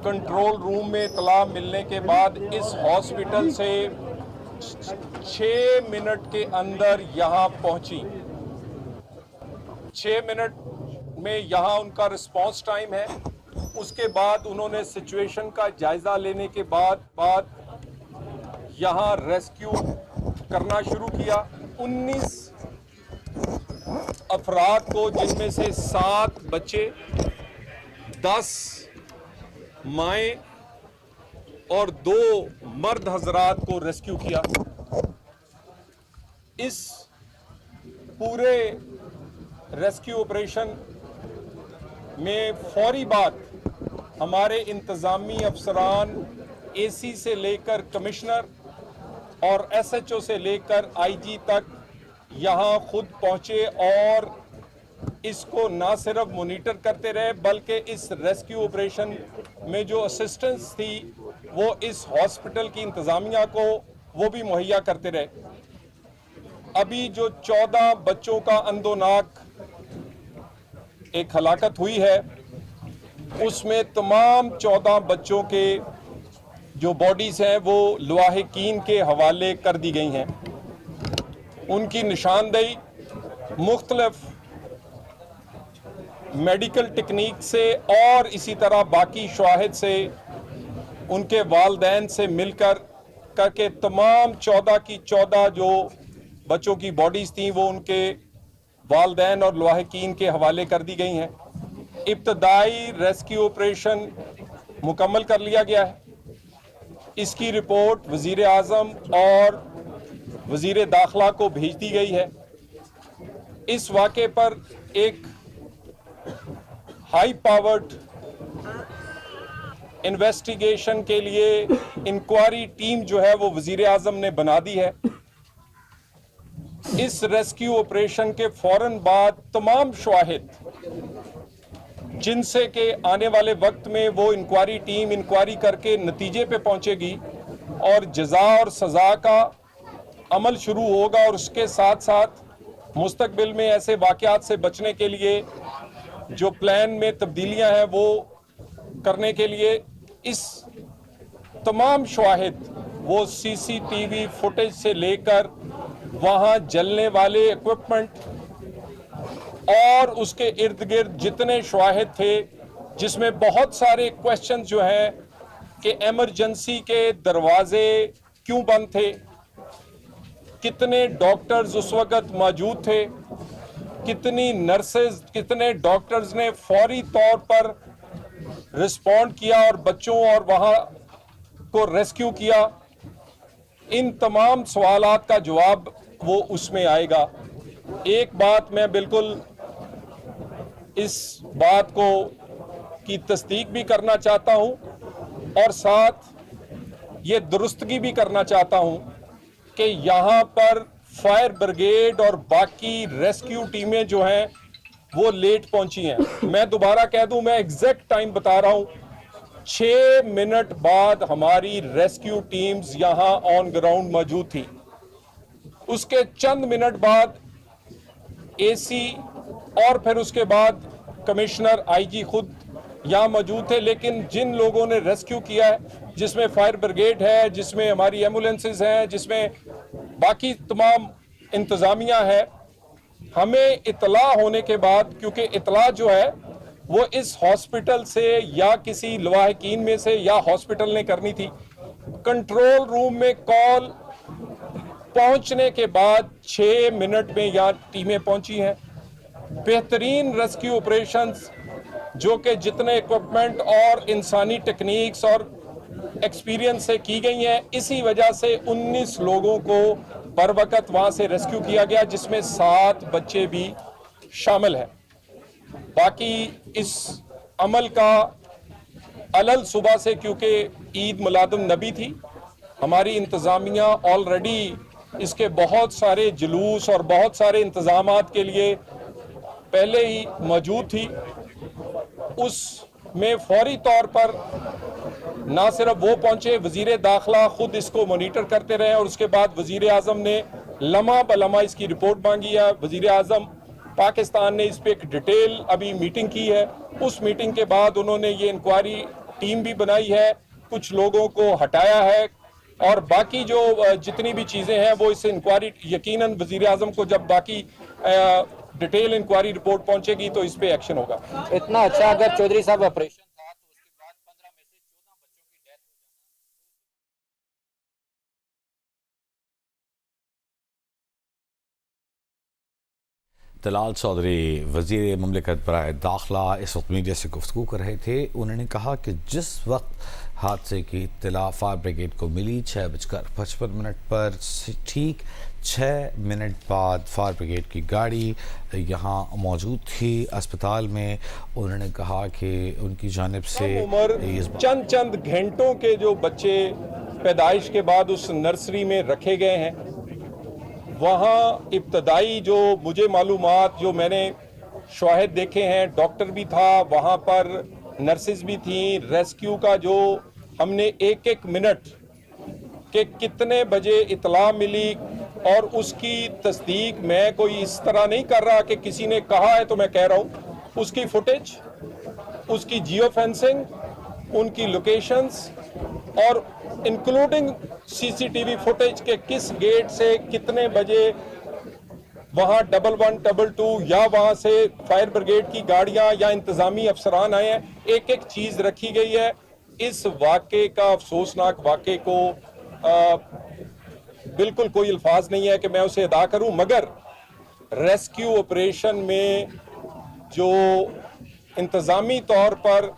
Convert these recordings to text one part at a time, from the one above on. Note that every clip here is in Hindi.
कंट्रोल रूम में इतला मिलने के बाद इस हॉस्पिटल से 6 मिनट के अंदर यहाँ पहुंची। 6 मिनट में यहाँ उनका रिस्पांस टाइम है। उसके बाद उन्होंने सिचुएशन का जायजा लेने के बाद यहाँ रेस्क्यू करना शुरू किया। 19 अफराद को, जिनमें से 7 बच्चे, 10 माएँ और 2 मर्द हजरात को रेस्क्यू किया। इस पूरे रेस्क्यू ऑपरेशन में फौरी बात हमारे इंतजामी अफसरान एसी से लेकर कमिश्नर और एसएचओ से लेकर आईजी तक यहाँ खुद पहुँचे और इसको ना सिर्फ मॉनिटर करते रहे बल्कि इस रेस्क्यू ऑपरेशन में जो असिस्टेंस थी वो इस हॉस्पिटल की इंतजामिया को वो भी मुहैया करते रहे। अभी जो 14 बच्चों का अंदोनाक एक हलाकत हुई है, उसमें तमाम 14 बच्चों के जो बॉडीज़ हैं वो लवाहिकीन के हवाले कर दी गई हैं। उनकी निशानदेही मुख्तलिफ मेडिकल टेक्निक से और इसी तरह बाकी शवाहिद से, उनके वालदैन से मिलकर करके तमाम 14 की 14 जो बच्चों की बॉडीज़ थी वो उनके वालदैन और लवाहिकीन के हवाले कर दी गई हैं। इब्तदाई रेस्क्यू ऑपरेशन मुकम्मल कर लिया गया है। इसकी रिपोर्ट वज़ीर आज़म और वज़ीर दाखिला को भेज दी गई है। इस वाक़े पर एक हाई पावर्ड इन्वेस्टिगेशन के लिए इंक्वायरी टीम जो है वो वज़ीर आज़म ने बना दी है। इस रेस्क्यू ऑपरेशन के फौरन बाद तमाम शवाहिद जिनसे के आने वाले वक्त में वो इंक्वायरी टीम इंक्वायरी करके नतीजे पे पहुंचेगी और जज़ा और सज़ा का अमल शुरू होगा, और उसके साथ साथ मुस्तकबिल में ऐसे वाक़यात से बचने के लिए जो प्लान में तब्दीलियां हैं वो करने के लिए इस तमाम शवाहिद वो सीसीटीवी फुटेज से लेकर वहाँ जलने वाले इक्विपमेंट और उसके इर्द गिर्द जितने शवाहिद थे, जिसमें बहुत सारे क्वेश्चन जो हैं कि इमरजेंसी के दरवाजे क्यों बंद थे, कितने डॉक्टर्स उस वक़्त मौजूद थे, कितनी नर्सेज, कितने डॉक्टर्स ने फौरी तौर पर रिस्पॉन्ड किया और बच्चों और वहाँ को रेस्क्यू किया। इन तमाम सवालात का जवाब वो उसमें आएगा। एक बात मैं बिल्कुल इस बात को की तस्दीक भी करना चाहता हूं और साथ ये दुरुस्तगी भी करना चाहता हूं कि यहाँ पर फायर ब्रिगेड और बाकी रेस्क्यू टीमें जो हैं वो लेट पहुंची हैं। मैं दोबारा कह दूं, मैं एग्जैक्ट टाइम बता रहा हूं, 6 मिनट बाद हमारी रेस्क्यू टीम्स यहाँ ऑन ग्राउंड मौजूद थी। उसके चंद मिनट बाद एसी और फिर उसके बाद कमिश्नर, आईजी खुद यहाँ मौजूद थे। लेकिन जिन लोगों ने रेस्क्यू किया है, जिसमें फायर ब्रिगेड है, जिसमें हमारी एम्बुलेंसेज हैं, जिसमें बाकी तमाम इंतज़ामिया है, हमें इतला होने के बाद, क्योंकि इतला जो है वो इस हॉस्पिटल से या किसी लवाहिकीन में से या हॉस्पिटल ने करनी थी। कंट्रोल रूम में कॉल पहुंचने के बाद 6 मिनट में यहाँ टीमें पहुंची हैं। बेहतरीन रेस्क्यू ऑपरेशंस जो कि जितने इक्विपमेंट और इंसानी टेक्निक्स और एक्सपीरियंस से की गई हैं, इसी वजह से 19 लोगों को बर वक्त वहाँ से रेस्क्यू किया गया, जिसमें 7 बच्चे भी शामिल हैं। बाकी इस अमल का अलल सुबह से, क्योंकि ईद मिलादुन नबी थी, हमारी इंतज़ामिया ऑलरेडी इसके बहुत सारे जुलूस और बहुत सारे इंतज़ामात के लिए पहले ही मौजूद थी। उसमें फौरी तौर पर ना सिर्फ वो पहुंचे, वज़ीर दाखिला खुद इसको मॉनिटर करते रहे और उसके बाद वज़ीर आज़म ने लम्हा ब लम्हा इसकी रिपोर्ट मांगी है। वज़ीर आज़म पाकिस्तान ने इस पर एक डिटेल अभी मीटिंग की है। उस मीटिंग के बाद उन्होंने ये इंक्वायरी टीम भी बनाई है, कुछ लोगों को हटाया है, और बाकी जो जितनी भी चीज़ें हैं वो इस इंक्वायरी यकीनन वज़ीर आज़म को जब बाकी डिटेल इंक्वायरी रिपोर्ट पहुंचेगी तो इस पे एक्शन होगा। इतना अच्छा अगर चौधरी साहब ऑपरेशन था तो उसके बाद 15 में से 14 बच्चों की डेथ हो जाना। तलाल चौधरी वज़ीर मुमलिकत बराए दाखिला इस वक्त मीडिया से गुफ्तगू कर रहे थे। उन्होंने कहा कि जिस वक्त हादसे की इत्तला फायर ब्रिगेड को मिली 6:55 पर ठीक 6 मिनट बाद फायर ब्रिगेड की गाड़ी यहाँ मौजूद थी अस्पताल में। उन्होंने कहा कि उनकी जानिब से चंद घंटों के जो बच्चे पैदाइश के बाद उस नर्सरी में रखे गए हैं, वहाँ इब्तदाई जो मुझे मालूमात जो मैंने शवाहिद देखे हैं, डॉक्टर भी था वहाँ पर, नर्सेज भी थी। रेस्क्यू का जो हमने एक मिनट के कितने बजे इतला मिली और उसकी तस्दीक मैं कोई इस तरह नहीं कर रहा कि किसी ने कहा है तो मैं कह रहा हूँ, उसकी फुटेज, उसकी जियो फेंसिंग, उनकी लोकेशंस और इंक्लूडिंग सीसीटीवी फुटेज के किस गेट से कितने बजे वहां 1122 या वहां से फायर ब्रिगेड की गाड़ियां या इंतजामी अफसरान आए हैं, एक चीज रखी गई है। इस वाक़े का, अफसोसनाक वाक़े को बिल्कुल कोई अल्फाज नहीं है कि मैं उसे अदा करूं, मगर रेस्क्यू ऑपरेशन में जो इंतजामी तौर पर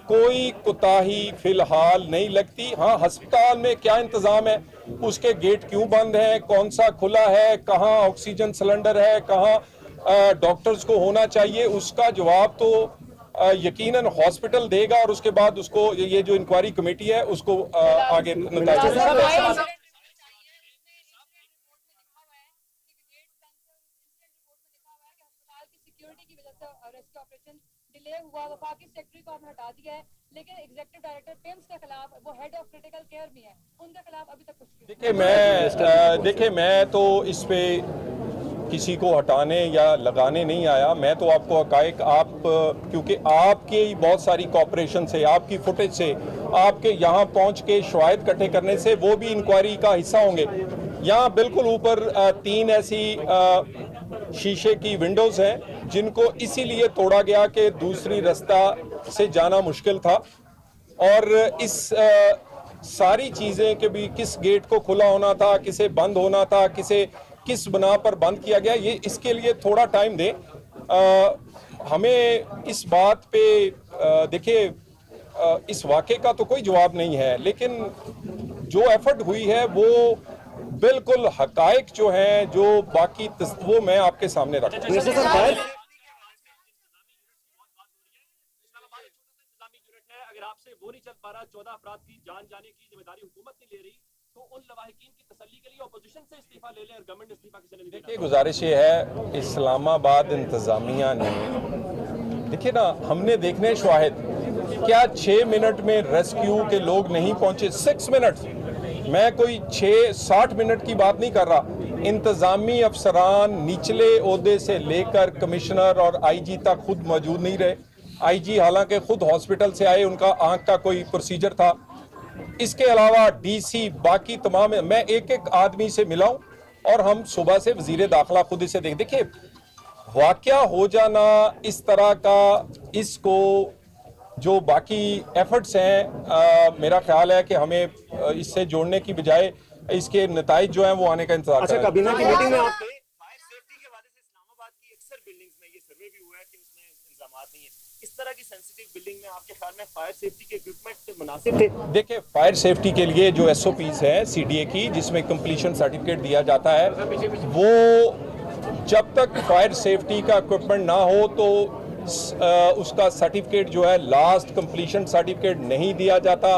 कोई कोताही फिलहाल नहीं लगती। हाँ, अस्पताल में क्या इंतजाम है, उसके गेट क्यों बंद हैं, कौन सा खुला है, कहाँ ऑक्सीजन सिलेंडर है, कहाँ डॉक्टर्स को होना चाहिए, उसका जवाब तो यकीनन हॉस्पिटल देगा और उसके बाद उसको ये जो इंक्वायरी कमेटी है उसको आगे नतीजा। डिले हुआ, वफाकी सेक्रेटरी को आपने हटा दिया है, लेकिन एग्जीक्यूटिव डायरेक्टर पेम्स के खिलाफ, वो हेड ऑफ क्रिटिकल केयर भी है, उनके खिलाफ अभी तक कुछ देखिए मैं तो इस पे किसी को हटाने या लगाने नहीं आया। मैं तो आपको हकायक, आप क्योंकि आपके बहुत सारी कॉपरेशन से, आपकी फुटेज से, आपके यहाँ पहुँच के शवाहिद इकट्ठे करने से वो भी इंक्वायरी का हिस्सा होंगे। यहाँ बिल्कुल ऊपर 3 ऐसी शीशे की विंडोज हैं जिनको इसीलिए तोड़ा गया कि दूसरी रास्ता से जाना मुश्किल था, और इस सारी चीज़ें के भी किस गेट को खुला होना था, किसे बंद होना था, किसे किस बना पर बंद किया गया, ये इसके लिए थोड़ा टाइम दें। हमें इस बात पे देखिए इस वाक़े का तो कोई जवाब नहीं है, लेकिन जो एफर्ट हुई है वो बिल्कुल हकायक जो हैं, जो बाकी वो मैं आपके सामने रखता हूँ। अगर आपसे वो नहीं चल पा रहा, 14 अफराद की जान जाने की जिम्मेदारी हुकूमत नहीं ले रही, तो उन लवाहिकीन की तसल्ली के लिए ऑपोजिशन से इस्तीफा ले लें और गवर्नमेंट इस्तीफा किसी ने नहीं देना। गुजारिश ये है, इस्लामाबाद इंतजामिया ने, देखिए ना, हमने देखने शवाहिद, क्या 6 मिनट में रेस्क्यू के लोग नहीं पहुंचे? 6 मिनट, मैं कोई 60 मिनट की बात नहीं कर रहा। इंतजामी अफसरान निचले ओहदे से लेकर कमिश्नर और आईजी तक खुद मौजूद नहीं रहे। आईजी हालांकि खुद हॉस्पिटल से आए, उनका आंख का कोई प्रोसीजर था। इसके अलावा डीसी, बाकी तमाम, मैं एक आदमी से मिला हूं और हम सुबह से वजीर दाखिला खुद इसे देखिए वाकया हो जाना इस तरह का, इसको जो बाकी एफर्ट्स हैं, मेरा ख्याल है कि हमें इससे जोड़ने की बजाय इसके नताइज जो हैं वो आने का इंतजार करें। काबीना की मीटिंग में आप फायर सेफ्टी के हवाले से इस्लामाबाद की अक्सर बिल्डिंग्स में ये सर्वे भी हुआ है कि उसमें इंतजामात नहीं है। इस तरह की सेंसिटिव बिल्डिंग में आपके ख्याल में फायर सेफ्टी के इक्विपमेंट मुनासिब थे? देखिए, फायर सेफ्टी के लिए जो SOPs है CDA की, जिसमें कंप्लीशन सर्टिफिकेट दिया जाता है, वो जब तक फायर सेफ्टी का इक्विपमेंट ना हो तो उसका सर्टिफिकेट जो है, लास्ट कंप्लीशन सर्टिफिकेट नहीं दिया जाता।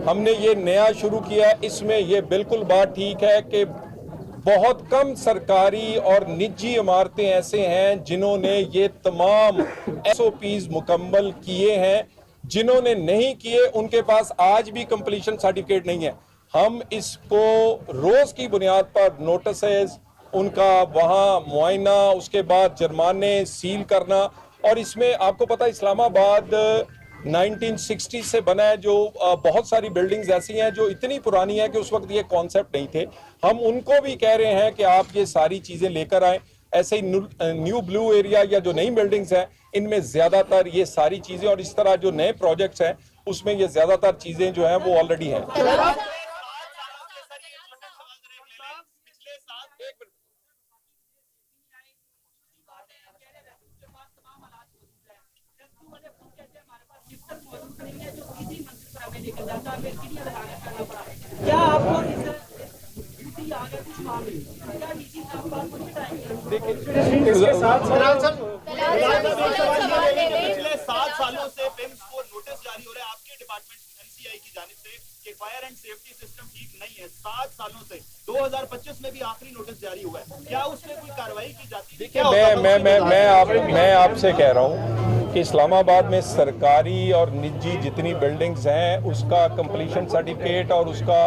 हमने ये नया शुरू किया है। इसमें ये बिल्कुल बात ठीक है कि बहुत कम सरकारी और निजी इमारतें ऐसे हैं जिन्होंने ये तमाम SOPs मुकम्मल किए हैं। जिन्होंने नहीं किए उनके पास आज भी कंप्लीशन सर्टिफिकेट नहीं है। हम इसको रोज की बुनियाद पर नोटिसेस, उनका वहाँ मुआयना, उसके बाद जुर्माने, सील करना, और इसमें आपको पता है इस्लामाबाद 1960 से बना है, जो बहुत सारी बिल्डिंग्स ऐसी हैं जो इतनी पुरानी है कि उस वक्त ये कॉन्सेप्ट नहीं थे। हम उनको भी कह रहे हैं कि आप ये सारी चीज़ें लेकर आएँ। ऐसे ही न्यू ब्लू एरिया या जो नई बिल्डिंग्स हैं, इनमें ज़्यादातर ये सारी चीज़ें और इस तरह जो नए प्रोजेक्ट्स हैं उसमें ये ज़्यादातर चीज़ें जो हैं वो ऑलरेडी हैं। क्या आपको पिछले 7 सालों से पिम्स को नोटिस जारी हो रहा है आपके डिपार्टमेंट एमसीआई की जानिब से कि फायर एंड सेफ्टी सिस्टम ठीक नहीं है। 7 सालों से 2025 में भी आखिरी नोटिस जारी हुआ है, क्या उसमें कोई कार्रवाई की जाती है? देखिए, मैं आपसे कह रहा हूँ कि इस्लामाबाद में सरकारी और निजी जितनी बिल्डिंग्स हैं उसका कंप्लीशन सर्टिफिकेट और उसका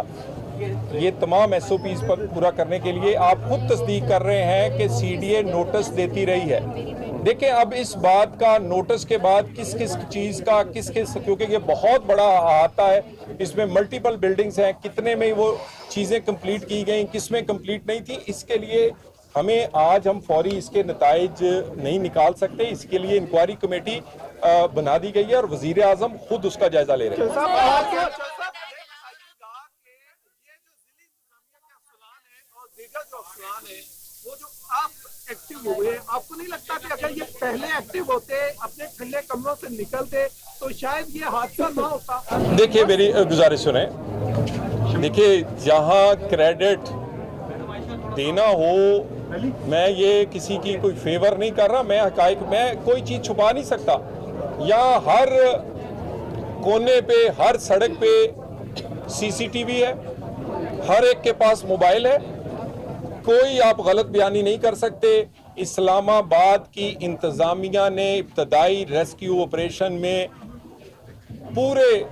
ये तमाम एसओपीज पर पूरा करने के लिए आप खुद तस्दीक कर रहे हैं कि सीडीए नोटिस देती रही है। देखिए, अब इस बात का नोटिस के बाद किस किस चीज़ का क्योंकि ये बहुत बड़ा अहाता है, इसमें मल्टीपल बिल्डिंग्स हैं, कितने में वो चीज़ें कंप्लीट की गई, किस में कंप्लीट नहीं थी, इसके लिए हमें आज हम फौरी इसके नताइज नहीं निकाल सकते। इसके लिए इंक्वायरी कमेटी बना दी गई है और वजीर आजम खुद उसका जायजा ले रहे हैं। वो जो आप एक्टिव हुए, आपको नहीं लगता कि अगर ये पहले एक्टिव होते, अपने ठंडे कमरों से निकलते तो शायद ये हादसा ना होता? देखिए, मेरी गुजारिश सुने। देखिए, जहाँ क्रेडिट देना हो, मैं ये किसी की कोई फेवर नहीं कर रहा, मैं हकाइक में कोई चीज़ छुपा नहीं सकता। यहाँ हर कोने पे, हर सड़क पे सीसीटीवी है, हर एक के पास मोबाइल है, कोई आप गलत बयानी नहीं कर सकते। इस्लामाबाद की इंतज़ामिया ने इब्तदाई रेस्क्यू ऑपरेशन में पूरे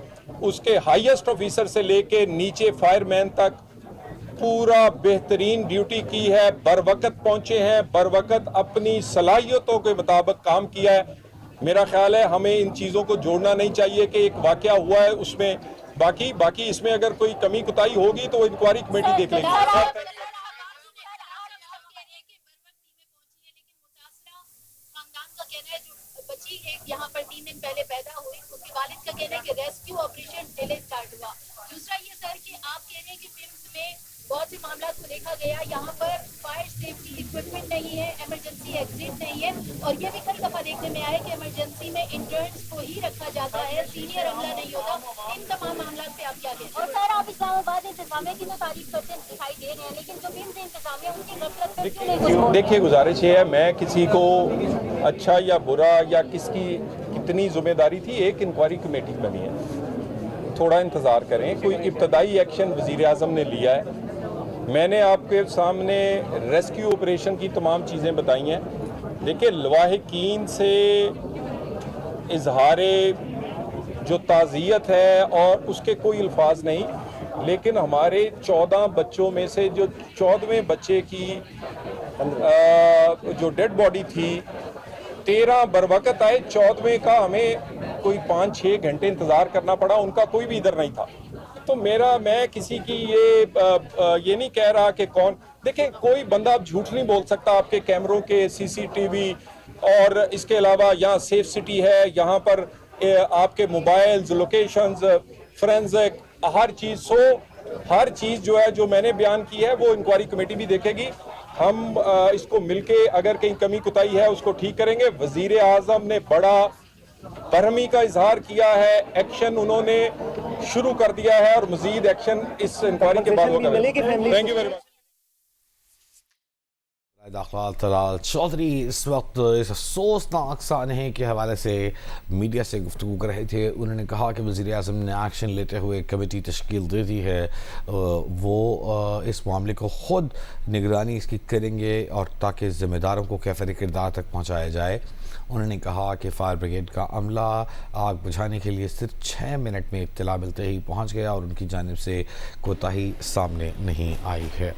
उसके हाईएस्ट ऑफिसर से लेके नीचे फायरमैन तक पूरा बेहतरीन ड्यूटी की है, बर वक्त पहुंचे हैं, बर वक्त अपनी सलाहियतों के मुताबिक काम किया है। मेरा ख्याल है हमें इन चीज़ों को जोड़ना नहीं चाहिए कि एक वाकया हुआ है उसमें बाकी इसमें अगर कोई कमी कुताही होगी तो इंक्वायरी कमेटी देख लेगी। यहाँ पर 3 दिन पहले पैदा हुई, उसके वालिद का कहना है कि रेस्क्यू ऑपरेशन डिले स्टार्ट हुआ। दूसरा ये सर कि आप कह रहे हैं कि पिम्स में बहुत से मामला को देखा गया, यहाँ पर फायर सेफ्टी इक्विपमेंट नहीं है, इमरजेंसी एग्जिट नहीं है, और ये भी कई दफा देखने में आया कि इमरजेंसी में इंटर्न्स को ही रखा जाता है, सीनियर अमला नहीं होता। इन तमाम मामला पे आप क्या कहते हैं? और सर, आप इस्लामाबाद इंतजामिया की तो तारीफ करते दिखाई दे रहे हैं, लेकिन जो पिम्स इंतजामिया उनकी गफलत पर क्यों नहीं कुछ? देखिए, गुजारिश ये है, मैं किसी को अच्छा या बुरा या किसकी कितनी जिम्मेदारी थी, एक इंक्वायरी कमेटी बनी है, थोड़ा इंतज़ार करें। कोई इब्तदाई एक्शन वज़ीर आज़म ने लिया है, मैंने आपके सामने रेस्क्यू ऑपरेशन की तमाम चीज़ें बताई हैं। देखिए, लवाहिकीन से इजहारे जो ताज़ियत है और उसके कोई अल्फाज नहीं, लेकिन हमारे 14 बच्चों में से जो 14वें बच्चे की जो डेड बॉडी थी, 13 बरवकत आए, 14वें का हमें कोई 5-6 घंटे इंतज़ार करना पड़ा, उनका कोई भी इधर नहीं था। तो मैं किसी की ये नहीं कह रहा कि कौन, देखिए कोई बंदा आप झूठ नहीं बोल सकता, आपके कैमरों के सीसीटीवी और इसके अलावा यहाँ सेफ सिटी है, यहाँ पर आपके मोबाइल्स, लोकेशंस, फोरेंसिक, हर चीज़ जो है जो मैंने बयान की है वो इंक्वायरी कमेटी भी देखेगी। हम इसको मिलके अगर कहीं कमी कुताही है उसको ठीक करेंगे। वजीर आज़म ने बड़ा बरहमी का इजहार किया है, एक्शन उन्होंने शुरू कर दिया है और मजीद एक्शन इस इंक्वायरी के बाद होगा। Thank you very much. दाखिला तलाल चौधरी इस वक्त इस अफसोसनाक सानहे के हवाले से मीडिया से गुफ्तगू कर रहे थे। उन्होंने कहा कि वज़ीर आज़म ने एक्शन लेते हुए कमेटी तश्कील दे दी है, वो इस मामले को ख़ुद निगरानी इसकी करेंगे और ताकि ज़िम्मेदारों को कैफ़ियत किरदार तक पहुँचाया जाए। उन्होंने कहा कि फायर ब्रिगेड का अमला आग बुझाने के लिए सिर्फ 6 मिनट में इत्तला मिलते ही पहुँच गया और उनकी जानिब से कोताही सामने नहीं आई है।